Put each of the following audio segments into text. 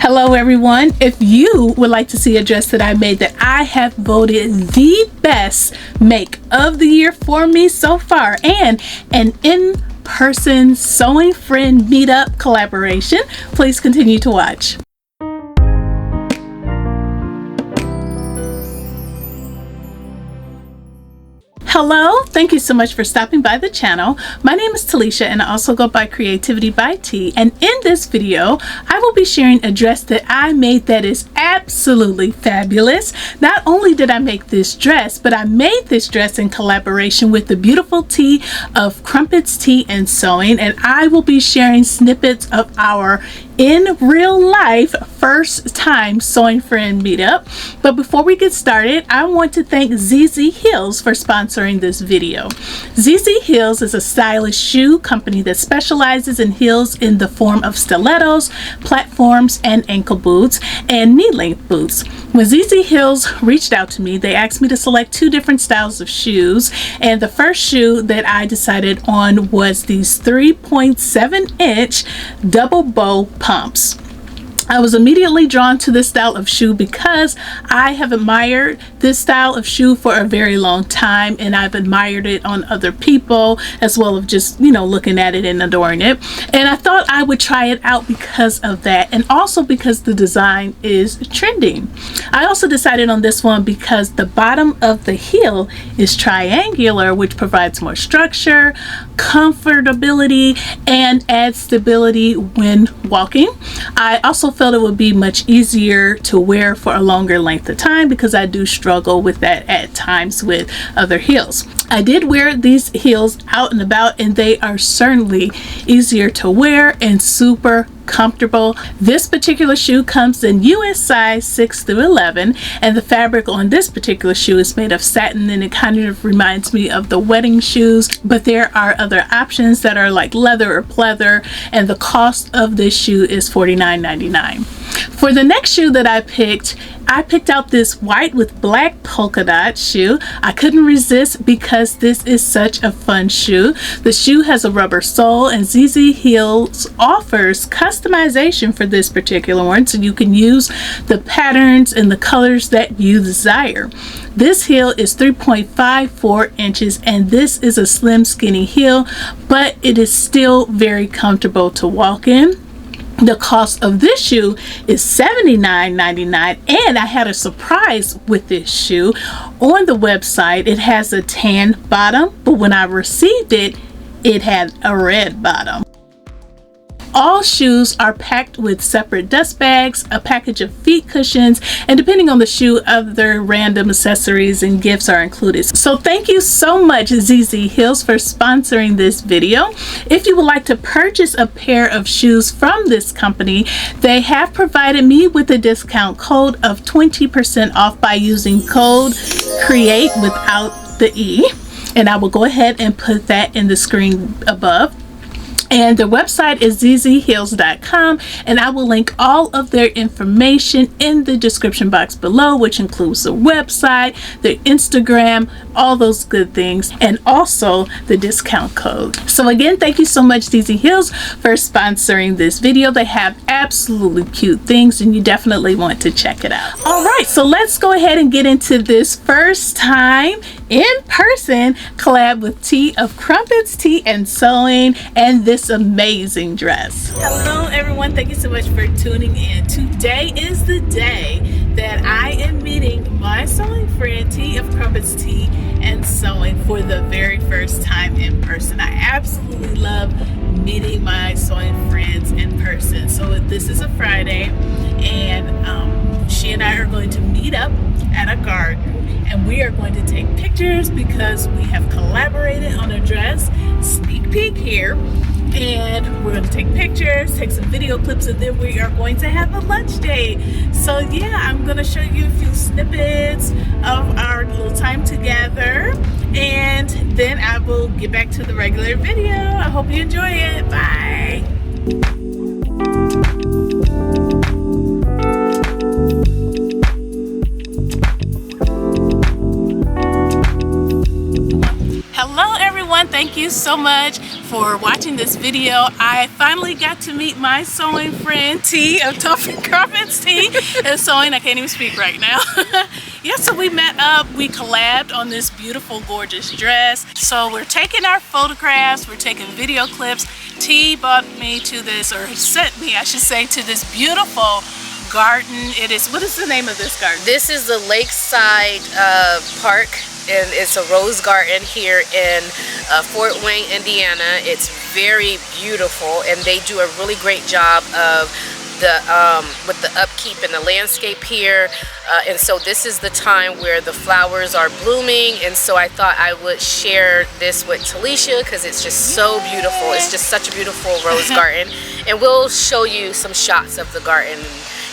Hello everyone. If you would like to see a dress that I made that I have voted the best make of the year for me so far, and an in-person sewing friend meetup collaboration, please continue to watch. Hello, thank you so much for stopping by the channel. My name is Talisha and I also go by CreativiTeeByT, and in this video I will be sharing a dress that I made that is absolutely fabulous. Not only did I make this dress, but I made this dress in collaboration with the beautiful tea of CrumpetsTeaandSewing, and I will be sharing snippets of our in real life first time sewing friend meetup. But before we get started, I want to thank Zzheels for sponsoring this video. Zzheels is a stylish shoe company that specializes in heels in the form of stilettos, platforms, and ankle boots, and knee-length boots. When Zzheels reached out to me, they asked me to select two different styles of shoes, and the first shoe that I decided on was these 3.7-inch double bow pumps. I was immediately drawn to this style of shoe because I have admired this style of shoe for a very long time, and I've admired it on other people as well as just, you know, looking at it and adoring it. And I thought I would try it out because of that, and also because the design is trending. I also decided on this one because the bottom of the heel is triangular, which provides more structure, comfortability, and adds stability when walking. I also felt it would be much easier to wear for a longer length of time because I do struggle with that at times with other heels. I did wear these heels out and about, and they are certainly easier to wear and super comfortable. This particular shoe comes in US size 6 through 11, and the fabric on this particular shoe is made of satin, and it kind of reminds me of the wedding shoes, but there are other options that are like leather or pleather, and the cost of this shoe is $49.99. For the next shoe that I picked out this white with black polka dot shoe. I couldn't resist because this is such a fun shoe. The shoe has a rubber sole, and Zzheels offers customization for this particular one, so you can use the patterns and the colors that you desire. This heel is 3.54 inches, and this is a slim skinny heel, but it is still very comfortable to walk in. The cost of this shoe is $79.99, and I had a surprise with this shoe. On the website it has a tan bottom, but when I received it, it had a red bottom. All shoes are packed with separate dust bags, a package of feet cushions, and depending on the shoe, other random accessories and gifts are included. So thank you so much, Zzheels, for sponsoring this video. If you would like to purchase a pair of shoes from this company, they have provided me with a discount code of 20% off by using code CREATE without the E, and I will go ahead and put that in the screen above. And their website is zzheels.com, and I will link all of their information in the description box below, which includes the website, their Instagram, all those good things, and also the discount code. So again, thank you so much, Zzheels, for sponsoring this video. They have absolutely cute things, and you definitely want to check it out. All right, so let's go ahead and get into this first time in-person collab with Tea of CrumpetsTeaandSewing and this amazing dress. Hello everyone, thank you so much for tuning in. Today is the day that I am meeting my sewing friend Tea of CrumpetsTeaandSewing for the very first time in person. I absolutely love meeting my sewing friends in person. So this is a Friday, and she and I are going to meet up at a garden, and we are going to take pictures because we have collaborated on a dress. Sneak peek here. And we're going to take pictures, take some video clips, and then we are going to have a lunch date. So yeah, I'm going to show you a few snippets of our little time together, and then I will get back to the regular video. I hope you enjoy it. Bye. Hello everyone, thank you so much for watching this video. I finally got to meet my sewing friend T of CrumpetsTeaandSewing. I can't even speak right now. Yeah, so we met up, we collabed on this beautiful, gorgeous dress. So we're taking our photographs, we're taking video clips. T brought me to this, or sent me, I should say, to this beautiful garden. It is, what is the name of this garden? This is the Lakeside Park, and it's a rose garden here in Fort Wayne, Indiana. It's very beautiful, and they do a really great job of with the upkeep and the landscape here, and so this is the time where the flowers are blooming, and so I thought I would share this with Talisha because it's just so beautiful. It's just such a beautiful rose garden, and we'll show you some shots of the garden.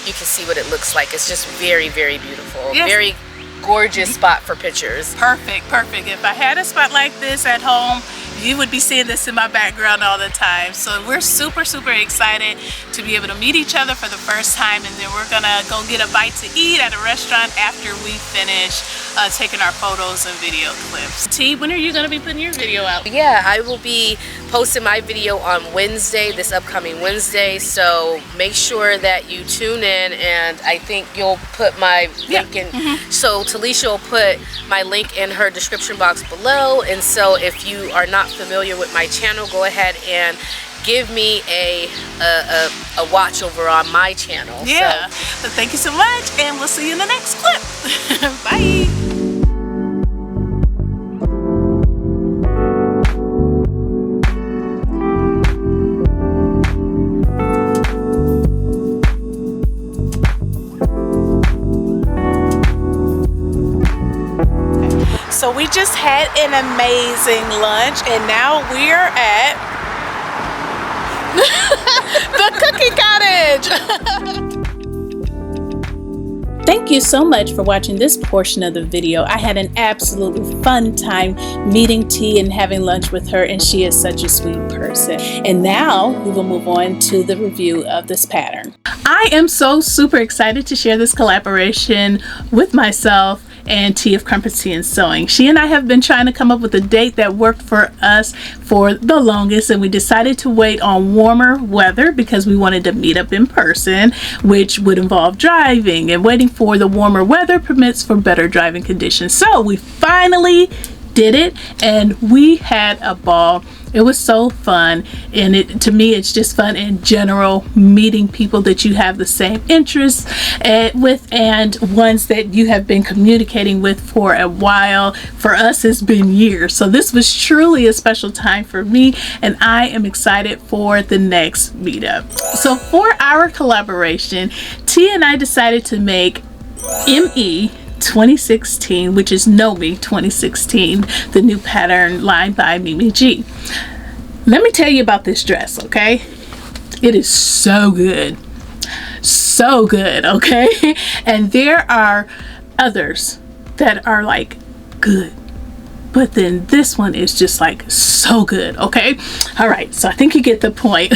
You can see what it looks like. It's just very, very beautiful. Yes. Very gorgeous spot for pictures. Perfect, perfect. If I had a spot like this at home, you would be seeing this in my background all the time. So we're super, super excited to be able to meet each other for the first time, and then we're gonna go get a bite to eat at a restaurant after we finish taking our photos and video clips. T, when are you gonna be putting your video out? Yeah, I will be posting my video on Wednesday, this upcoming Wednesday, so make sure that you tune in, and I think you'll put my link in. So Talisha will put my link in her description box below, and so if you are not familiar with my channel, go ahead and give me a watch over on my channel. Yeah, so thank you so much, and we'll see you in the next clip. Bye. So we just had an amazing lunch, and now we're at the Cookie Cottage. Thank you so much for watching this portion of the video. I had an absolutely fun time meeting T and having lunch with her, and she is such a sweet person. And now we will move on to the review of this pattern. I am so super excited to share this collaboration with myself and T of CrumpetsTeaandSewing. She and I have been trying to come up with a date that worked for us for the longest, and we decided to wait on warmer weather because we wanted to meet up in person, which would involve driving, and waiting for the warmer weather permits for better driving conditions. So we finally did it, and we had a ball. It was so fun, and to me it's just fun in general, meeting people that you have the same interests with, and ones that you have been communicating with for a while. For us, it's been years, so this was truly a special time for me, and I am excited for the next meetup. So for our collaboration, T and I decided to make ME2016, which is Know Me 2016, the new pattern line by Mimi G. Let me tell you about this dress, okay? It is so good. So good, okay? And there are others that are like good, but then this one is just like so good, okay? All right, so I think you get the point.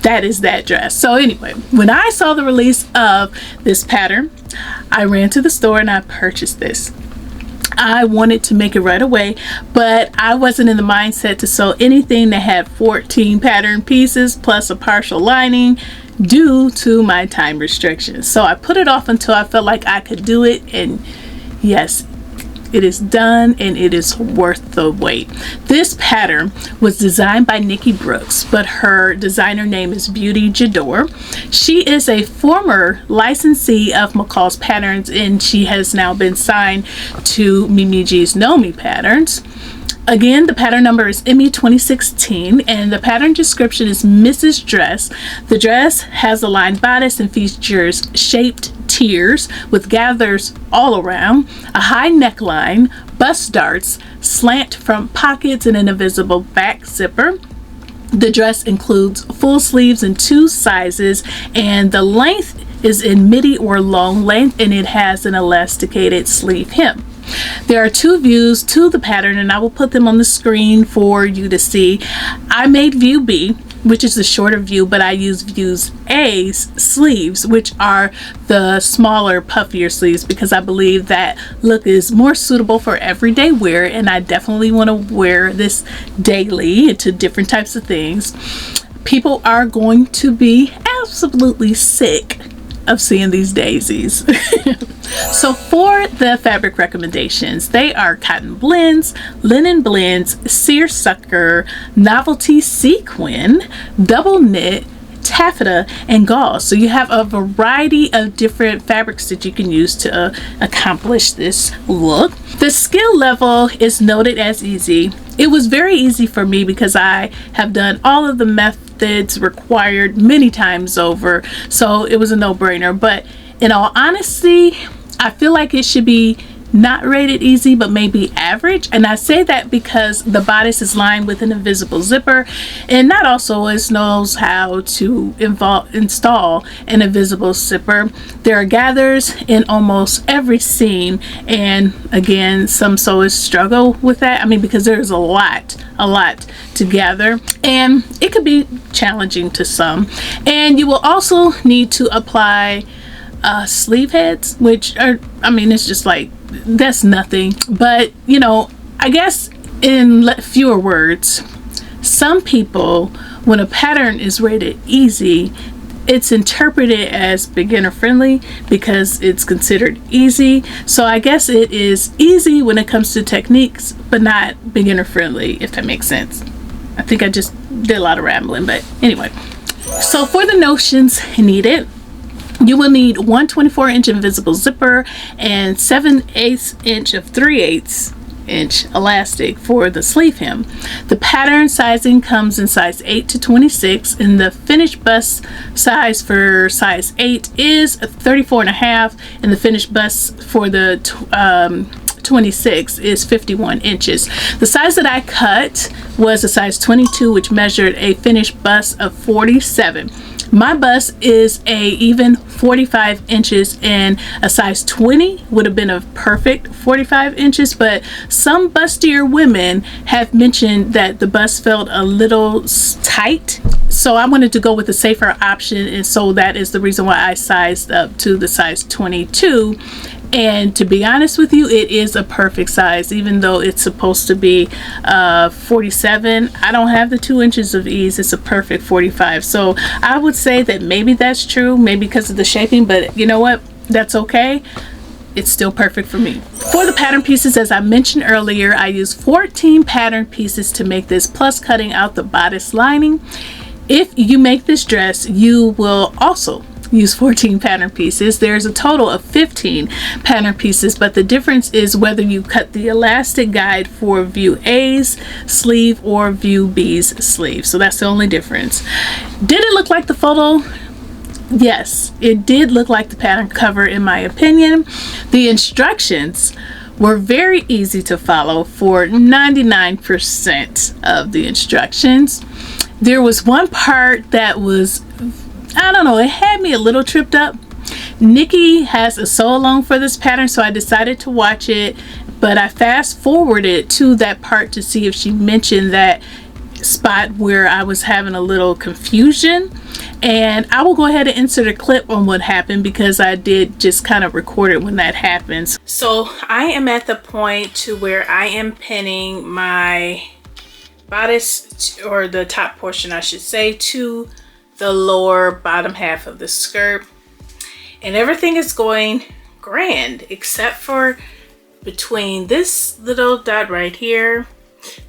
That is that dress. So anyway, when I saw the release of this pattern, I ran to the store and I purchased this. I wanted to make it right away, but I wasn't in the mindset to sew anything that had 14 pattern pieces plus a partial lining due to my time restrictions. So I put it off until I felt like I could do it, and yes, it is done, and it is worth the wait. This pattern was designed by Nikki Brooks, but her designer name is Beauty Jador. She is a former licensee of McCall's Patterns, and she has now been signed to Mimi G's Know Me patterns. Again, the pattern number is ME2016, and the pattern description is Mrs. Dress. The dress has a lined bodice and features shaped tiers with gathers all around, a high neckline, bust darts, slant front pockets, and an invisible back zipper. The dress includes full sleeves in 2 sizes, and the length is in midi or long length, and it has an elasticated sleeve hem. There are 2 views to the pattern, and I will put them on the screen for you to see. I made view B, which is the shorter view, but I use views A's sleeves, which are the smaller, puffier sleeves, because I believe that look is more suitable for everyday wear, and I definitely want to wear this daily to different types of things. People are going to be absolutely sick of seeing these daisies. So for the fabric recommendations, they are cotton blends, linen blends, seersucker, novelty sequin, double knit, taffeta, and gauze. So you have a variety of different fabrics that you can use to accomplish this look. The skill level is noted as easy. It was very easy for me because I have done all of the methods required many times over, so it was a no-brainer. But in all honesty, I feel like it should be not rated easy, but maybe average. And I say that because the bodice is lined with an invisible zipper, and not also always knows how to install an invisible zipper. There are gathers in almost every seam, and again, some sewers struggle with that. I mean, because there's a lot to gather, and it could be challenging to some. And you will also need to apply sleeve heads, which are, I mean, it's just like, that's nothing. But you know, I guess in fewer words, some people, when a pattern is rated easy, it's interpreted as beginner friendly because it's considered easy. So I guess it is easy when it comes to techniques, but not beginner friendly, if that makes sense. I think I just did a lot of rambling, but anyway. So for the notions needed, you will need 1/24" invisible zipper and 7/8 inch of 3/8 inch elastic for the sleeve hem. The pattern sizing comes in size 8 to 26, and the finished bust size for size 8 is 34.5, and the finished bust for the 26 is 51 inches. The size that I cut was a size 22, which measured a finished bust of 47. My bust is a even 45 inches, and a size 20 would have been a perfect 45 inches, but some bustier women have mentioned that the bust felt a little tight. So I wanted to go with a safer option, and so that is the reason why I sized up to the size 22. And to be honest with you, it is a perfect size, even though it's supposed to be 47. I don't have the 2 inches of ease. It's a perfect 45. So I would say that maybe that's true, maybe because of the shaping, but you know what? That's okay. It's still perfect for me. For the pattern pieces, as I mentioned earlier, I used 14 pattern pieces to make this, plus cutting out the bodice lining. If you make this dress, you will also use 14 pattern pieces. There's a total of 15 pattern pieces, but the difference is whether you cut the elastic guide for view A's sleeve or view B's sleeve. So that's the only difference. Did it look like the photo? Yes, it did look like the pattern cover, in my opinion. The instructions were very easy to follow for 99% of the instructions. There was one part that was, I don't know, it had me a little tripped up. Nikki has a sew along for this pattern, so I decided to watch it, but I fast forwarded to that part to see if she mentioned that spot where I was having a little confusion. And I will go ahead and insert a clip on what happened, because I did just kind of record it when that happens. So I am at the point to where I am pinning my bodice, or the top portion I should say, to the lower bottom half of the skirt, and everything is going grand except for between this little dot right here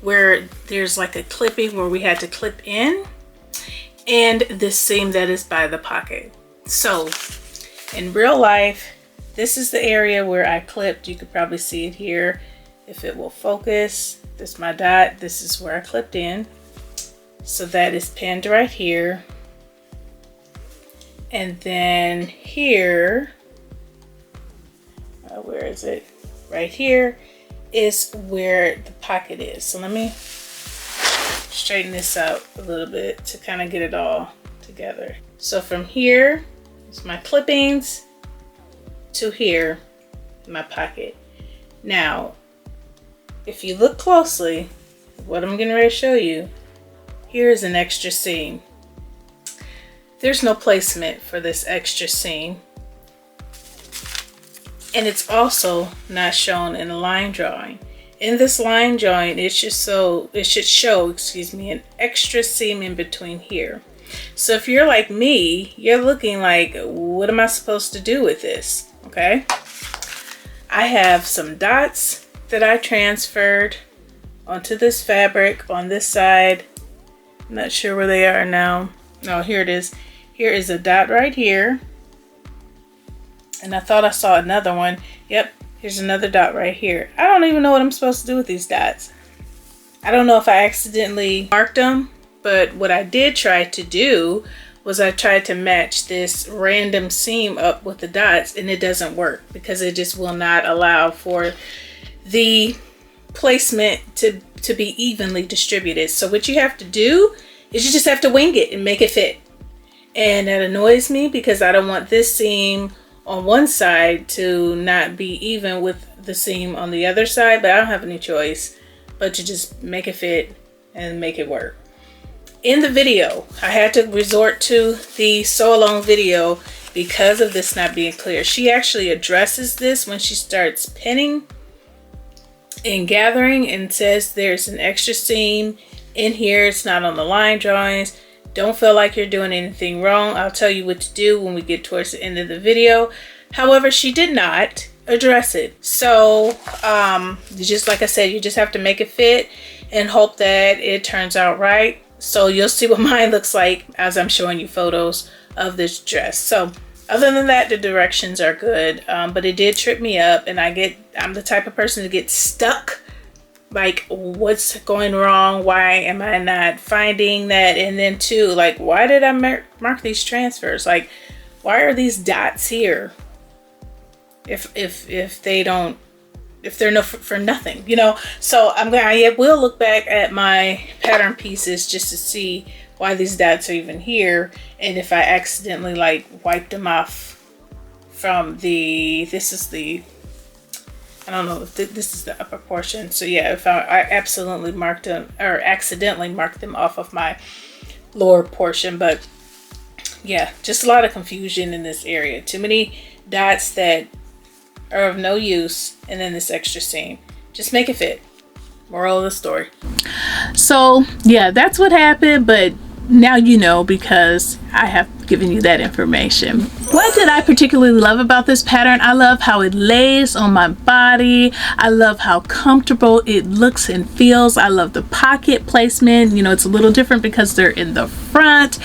where there's like a clipping where we had to clip in, and this seam that is by the pocket. So in real life, this is the area where I clipped. You could probably see it here if it will focus. This is my dot. This is where I clipped in. So that is pinned right here. And then here, where is it? Right here is where the pocket is. So let me straighten this out a little bit to kind of get it all together. So from here is my clippings to here, my pocket. Now, if you look closely, what I'm getting ready to show you, here's an extra seam. There's no placement for this extra seam. And it's also not shown in the line drawing. In this line drawing, it should show, an extra seam in between here. So if you're like me, you're looking like, what am I supposed to do with this? Okay. I have some dots that I transferred onto this fabric on this side. I'm not sure where they are now. No, here it is. Here is a dot right here. And I thought I saw another one. Yep, here's another dot right here. I don't even know what I'm supposed to do with these dots. I don't know if I accidentally marked them, but what I did try to do was I tried to match this random seam up with the dots, and it doesn't work because it just will not allow for the placement to be evenly distributed. So what you have to do is you just have to wing it and make it fit. And that annoys me because I don't want this seam on one side to not be even with the seam on the other side, but I don't have any choice but to just make it fit and make it work. In the video, I had to resort to the sew along video because of this not being clear. She actually addresses this when she starts pinning and gathering and says there's an extra seam in here. It's not on the line drawings. Don't feel like you're doing anything wrong. I'll tell you what to do when we get towards the end of the video. However, she did not address it. So just like I said, you just have to make it fit and hope that it turns out right. So you'll see what mine looks like as I'm showing you photos of this dress. So other than that, the directions are good, but it did trip me up, and I'm the type of person to get stuck. Like, what's going wrong? Why am I not finding that? And then too, like, why did I mark these transfers? Like, why are these dots here if they're no for nothing, you know? So I will look back at my pattern pieces just to see why these dots are even here, and if I accidentally like wiped them off from this is the, I don't know if this is the upper portion. So yeah, if I absolutely marked them or accidentally marked them off of my lower portion. But yeah, just a lot of confusion in this area. Too many dots that are of no use, and then this extra seam. Just make it fit. Moral of the story. So yeah, that's what happened, but now you know because I have given you that information. What did I particularly love about this pattern? I love how it lays on my body. I love how comfortable it looks and feels. I love the pocket placement. You know, it's a little different because they're in the front.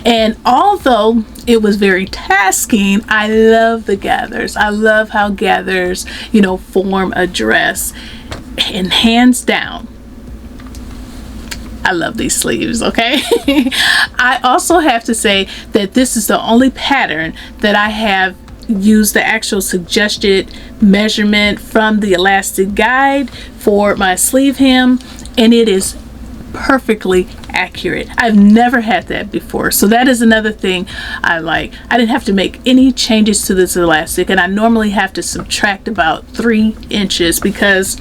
And although it was very tasking, I love the gathers. I love how gathers, you know, form a dress. And hands down, I love these sleeves, okay? I also have to say that this is the only pattern that I have used the actual suggested measurement from the elastic guide for my sleeve hem, and it is perfectly accurate. I've never had that before, so that is another thing I like. I didn't have to make any changes to this elastic, and I normally have to subtract about 3 inches because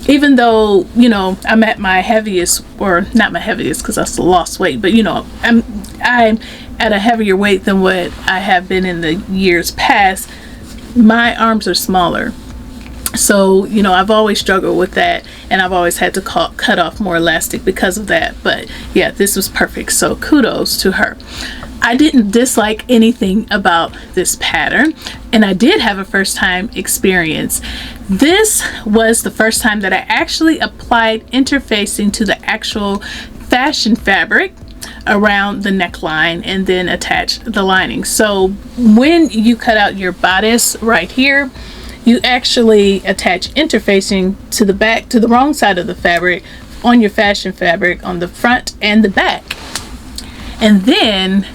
even though, you know, I'm at my heaviest, or not my heaviest because I still lost weight, but you know, I'm at a heavier weight than what I have been in the years past, my arms are smaller. So, you know, I've always struggled with that, and I've always had to cut off more elastic because of that. But yeah, this was perfect. So kudos to her. I didn't dislike anything about this pattern, and I did have a first time experience. This was the first time that I actually applied interfacing to the actual fashion fabric around the neckline and then attached the lining. So when you cut out your bodice right here, you actually attach interfacing to the back, to the wrong side of the fabric on your fashion fabric on the front and the back. And then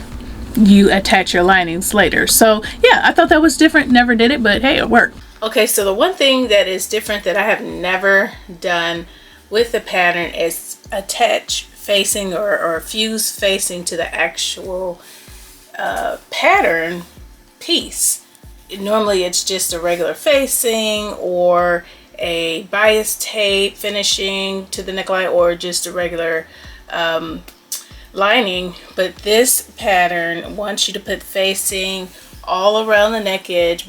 you attach your linings later. So yeah, I thought that was different. Never did it, but hey, it worked. Okay, so the one thing that is different that I have never done with the pattern is attach facing or fuse facing to the actual pattern piece. Normally it's just a regular facing or a bias tape finishing to the neckline, or just a regular lining, but this pattern wants you to put facing all around the neck edge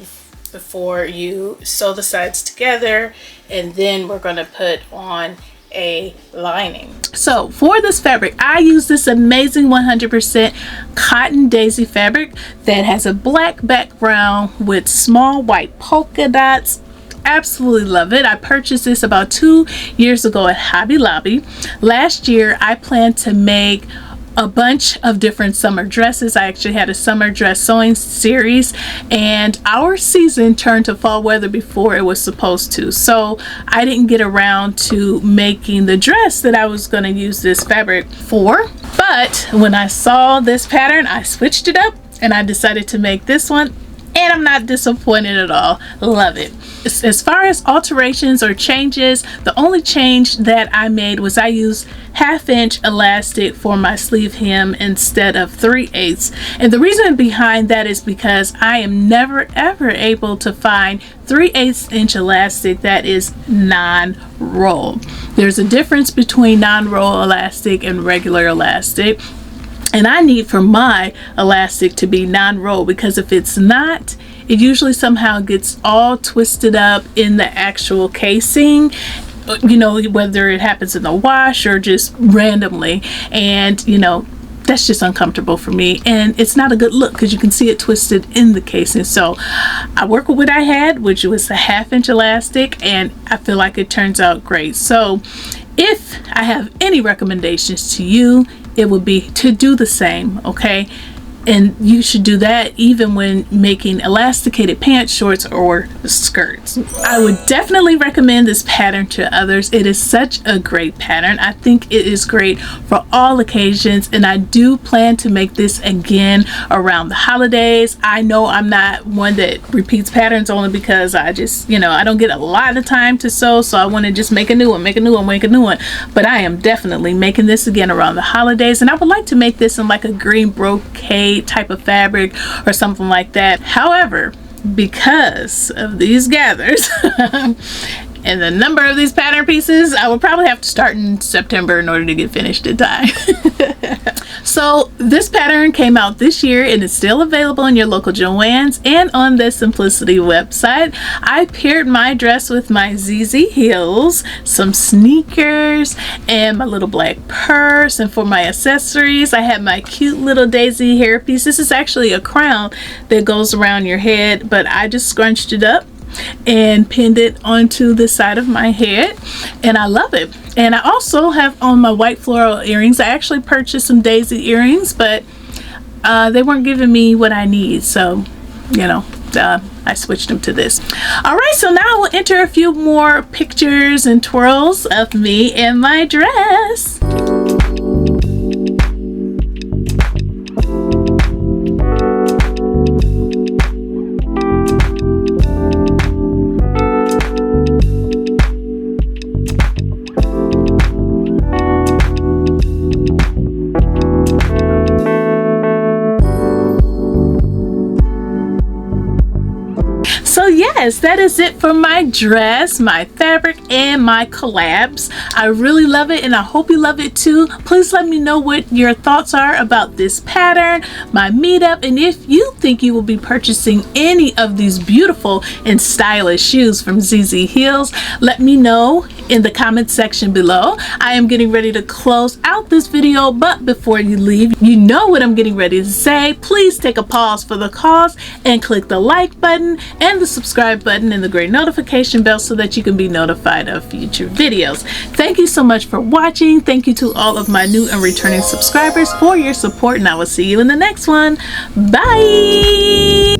before you sew the sides together, and then we're going to put on a lining. So for this fabric, I use this amazing 100% cotton daisy fabric that has a black background with small white polka dots. Absolutely love it. I purchased this about 2 years ago at Hobby Lobby. Last year I planned to make a bunch of different summer dresses. I actually had a summer dress sewing series, and our season turned to fall weather before it was supposed to, so I didn't get around to making the dress that I was going to use this fabric for. But when I saw this pattern, I switched it up and I decided to make this one, and I'm not disappointed at all. Love it. As far as alterations or changes, the only change that I made was I used 1/2 inch elastic for my sleeve hem instead of 3/8. And the reason behind that is because I am never ever able to find 3/8 inch elastic that is non-roll. There's a difference between non-roll elastic and regular elastic. And I need for my elastic to be non-roll, because if it's not, it usually somehow gets all twisted up in the actual casing, you know, whether it happens in the wash or just randomly. And, you know, that's just uncomfortable for me, and it's not a good look because you can see it twisted in the casing. So I work with what I had, which was a 1/2 inch elastic, and I feel like it turns out great. So if I have any recommendations to you, it would be to do the same, okay? And you should do that even when making elasticated pants, shorts, or skirts. I would definitely recommend this pattern to others. It is such a great pattern. I think it is great for all occasions, and I do plan to make this again around the holidays. I know I'm not one that repeats patterns only because I just, you know, I don't get a lot of time to sew, so I want to just make a new one, make a new one, make a new one. But I am definitely making this again around the holidays, and I would like to make this in like a green brocade type of fabric or something like that. However, because of these gathers and the number of these pattern pieces, I will probably have to start in September in order to get finished in time. So this pattern came out this year, and it's still available in your local Joann's and on the Simplicity website. I paired my dress with my Zzheels, some sneakers, and my little black purse. And for my accessories, I had my cute little daisy hairpiece. This is actually a crown that goes around your head, but I just scrunched it up and pinned it onto the side of my head, and I love it. And I also have on my white floral earrings. I actually purchased some daisy earrings, but they weren't giving me what I need, so you know, I switched them to this. Alright, so now I will enter a few more pictures and twirls of me and my dress. So yes, that is it for my dress, my fabric, and my collabs. I really love it, and I hope you love it too. Please let me know what your thoughts are about this pattern, my meetup, and if you think you will be purchasing any of these beautiful and stylish shoes from Zzheels, let me know in the comment section below. I am getting ready to close out this video, but before you leave, you know what I'm getting ready to say. Please take a pause for the cause and click the like button and the subscribe button and the great notification bell so that you can be notified of future videos. Thank you so much for watching. Thank you to all of my new and returning subscribers for your support, and I will see you in the next one. Bye!